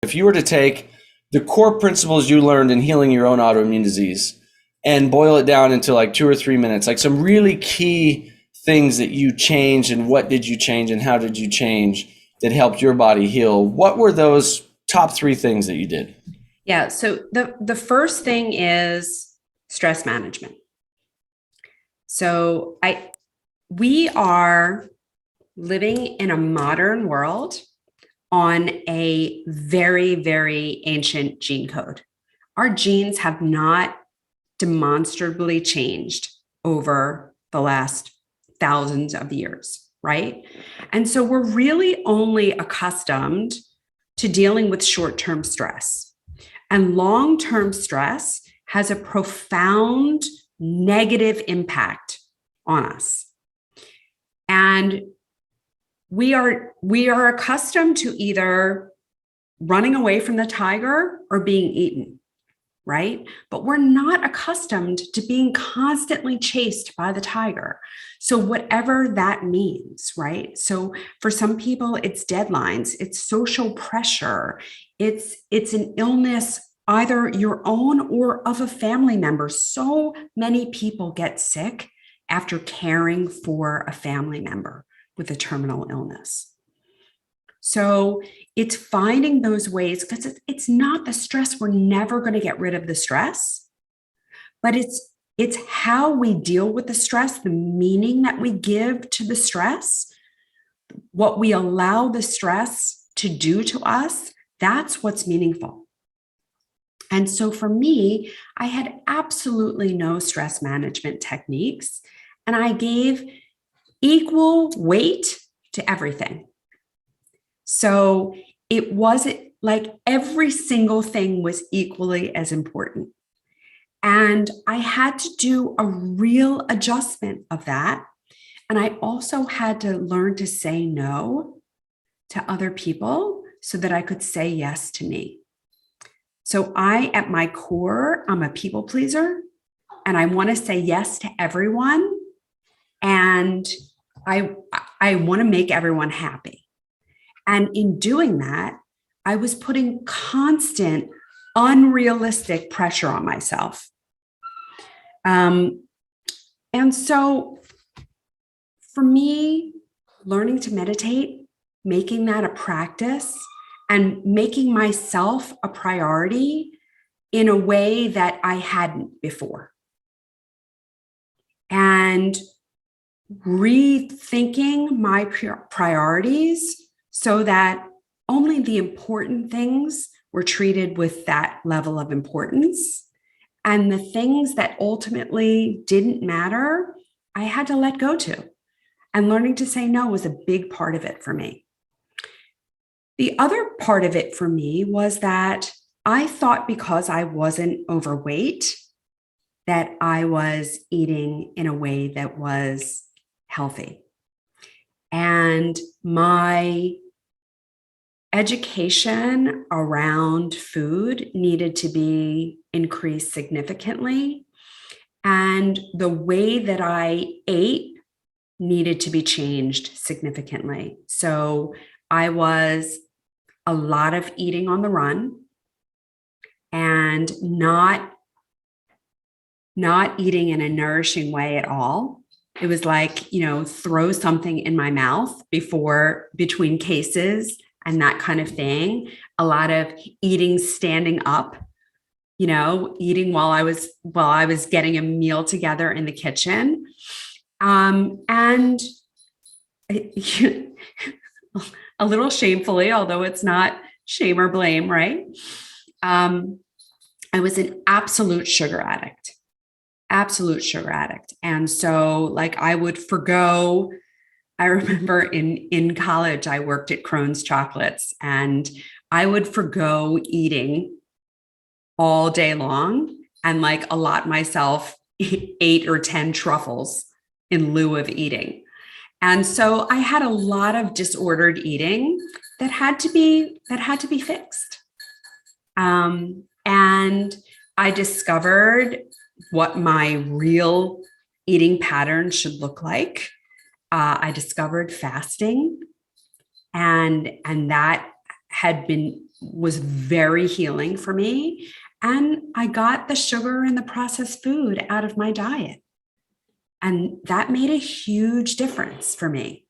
If you were to take the core principles you learned in healing your own autoimmune disease and boil it down into like 2 or 3 minutes, like some really key things that you changed, and what did you change and how did you change that helped your body heal, what were those top 3 things that you did? Yeah. So the first thing is stress management. So we are living in a modern world on a very, very ancient gene code. Our genes have not demonstrably changed over the last thousands of years, right? And so we're really only accustomed to dealing with short-term stress. And long-term stress has a profound negative impact on us. And we are accustomed to either running away from the tiger or being eaten, right? But we're not accustomed to being constantly chased by the tiger. So whatever that means, right? So for some people, it's deadlines, it's social pressure, it's an illness, either your own or of a family member. So many people get sick after caring for a family member with a terminal illness. So it's finding those ways, because it's not the stress. We're never going to get rid of the stress, but it's how we deal with the stress, the meaning that we give to the stress, what we allow the stress to do to us. That's what's meaningful. And so for me, I had absolutely no stress management techniques, and I gave equal weight to everything. So it wasn't like every single thing was equally as important. And I had to do a real adjustment of that. And I also had to learn to say no to other people so that I could say yes to me. So at my core, I'm a people pleaser, and I want to say yes to everyone. And I want to make everyone happy. And in doing that, I was putting constant, unrealistic pressure on myself. And so for me, learning to meditate, making that a practice, and making myself a priority in a way that I hadn't before. And rethinking my priorities so that only the important things were treated with that level of importance. And the things that ultimately didn't matter, I had to let go to. And learning to say no was a big part of it for me. The other part of it for me was that I thought because I wasn't overweight, that I was eating in a way that was healthy. And my education around food needed to be increased significantly. And the way that I ate needed to be changed significantly. So I was a lot of eating on the run and not eating in a nourishing way at all. It was like, throw something in my mouth between cases and that kind of thing. A lot of eating standing up, eating while I was getting a meal together in the kitchen. And a little shamefully, although it's not shame or blame, right? I was an absolute sugar addict. And so I would forgo, I remember in college, I worked at Krone's Chocolates, and I would forgo eating all day long and allot myself 8 or 10 truffles in lieu of eating. And so I had a lot of disordered eating that had to be fixed. And I discovered what my real eating pattern should look like. I discovered fasting, and that was very healing for me. And I got the sugar and the processed food out of my diet. And that made a huge difference for me.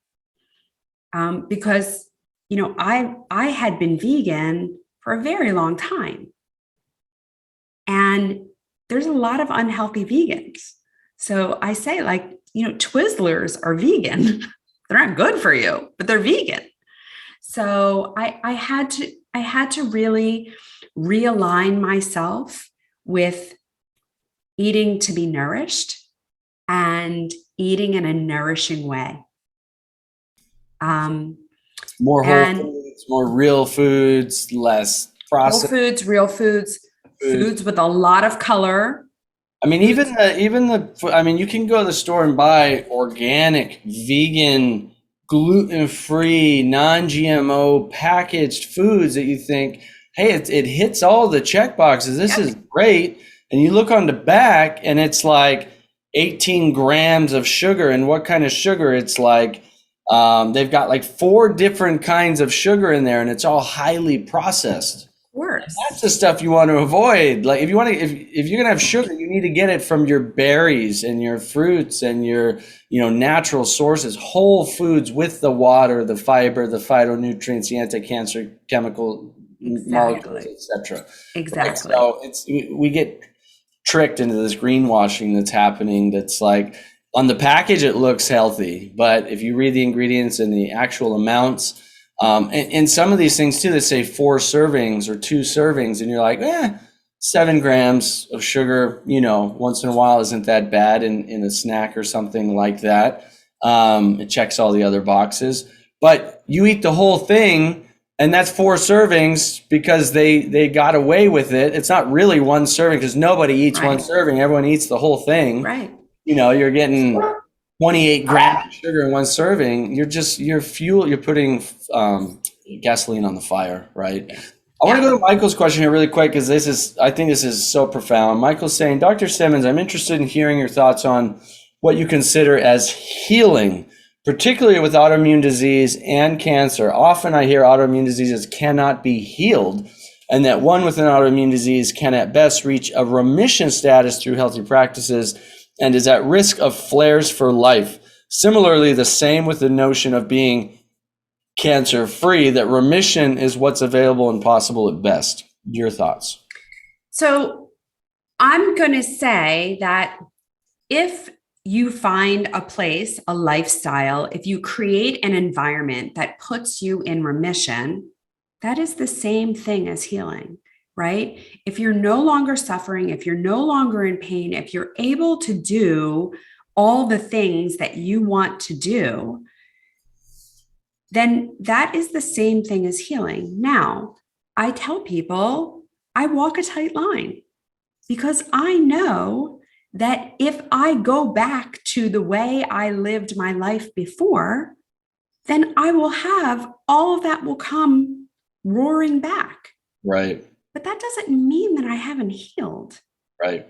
Because, I had been vegan for a very long time. And there's a lot of unhealthy vegans. So I say, Twizzlers are vegan. They're not good for you, but they're vegan. So I had to really realign myself with eating to be nourished and eating in a nourishing way. More whole foods, more real foods, less processed. Whole foods, real foods with a lot of color. I mean, you can go to the store and buy organic, vegan, gluten-free, non-GMO packaged foods that you think, hey, it hits all the check boxes. This is great. And you look on the back and it's like 18 grams of sugar. And what kind of sugar? It's like, they've got like 4 different kinds of sugar in there, and it's all highly processed. Of course. That's the stuff you want to avoid. Like if you're gonna have sugar, you need to get it from your berries and your fruits and your natural sources, whole foods with the water, the fiber, the phytonutrients, the anti-cancer chemical molecules, etc. Exactly. Right? So we get tricked into this greenwashing that's happening. That's like on the package it looks healthy, but if you read the ingredients and the actual amounts. And some of these things too, that say 4 servings or 2 servings, and you're like, 7 grams of sugar, once in a while isn't that bad in a snack or something like that. It checks all the other boxes, but you eat the whole thing, and that's 4 servings because they got away with it. It's not really 1 serving because nobody eats 1 serving. Everyone eats the whole thing. Right. You're getting 28 grams of sugar in 1 serving. You're putting gasoline on the fire, right? I want to go to Michael's question here really quick because I think this is so profound. Michael's saying, Dr. Simmons, I'm interested in hearing your thoughts on what you consider as healing, particularly with autoimmune disease and cancer. Often I hear autoimmune diseases cannot be healed, and that one with an autoimmune disease can at best reach a remission status through healthy practices and is at risk of flares for life. Similarly, the same with the notion of being cancer-free, that remission is what's available and possible at best. Your thoughts? So I'm going to say that if you find a place, a lifestyle, if you create an environment that puts you in remission, that is the same thing as healing. Right? If you're no longer suffering, if you're no longer in pain, if you're able to do all the things that you want to do, then that is the same thing as healing. Now, I tell people I walk a tight line because I know that if I go back to the way I lived my life before, then I will have all of that will come roaring back. Right. But that doesn't mean that I haven't healed. Right.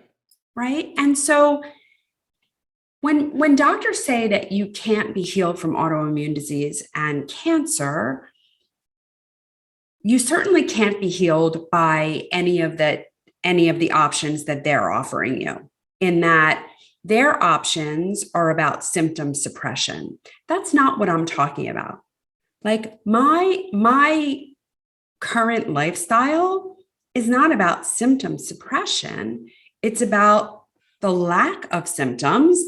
Right. And so when doctors say that you can't be healed from autoimmune disease and cancer, you certainly can't be healed by any of the options that they're offering you, in that their options are about symptom suppression. That's not what I'm talking about. Like my current lifestyle is not about symptom suppression. It's about the lack of symptoms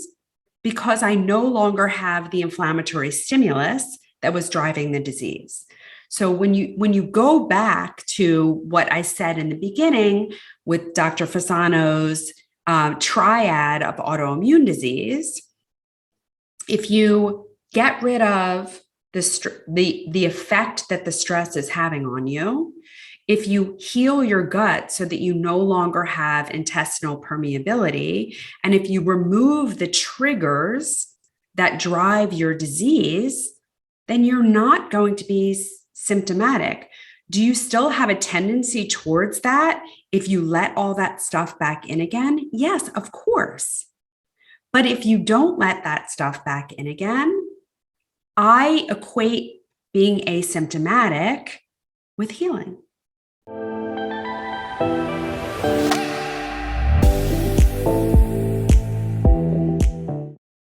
because I no longer have the inflammatory stimulus that was driving the disease. So when you go back to what I said in the beginning with Dr. Fasano's triad of autoimmune disease, if you get rid of the effect that the stress is having on you, if you heal your gut so that you no longer have intestinal permeability, and if you remove the triggers that drive your disease, then you're not going to be symptomatic. Do you still have a tendency towards that if you let all that stuff back in again? Yes, of course. But if you don't let that stuff back in again, I equate being asymptomatic with healing.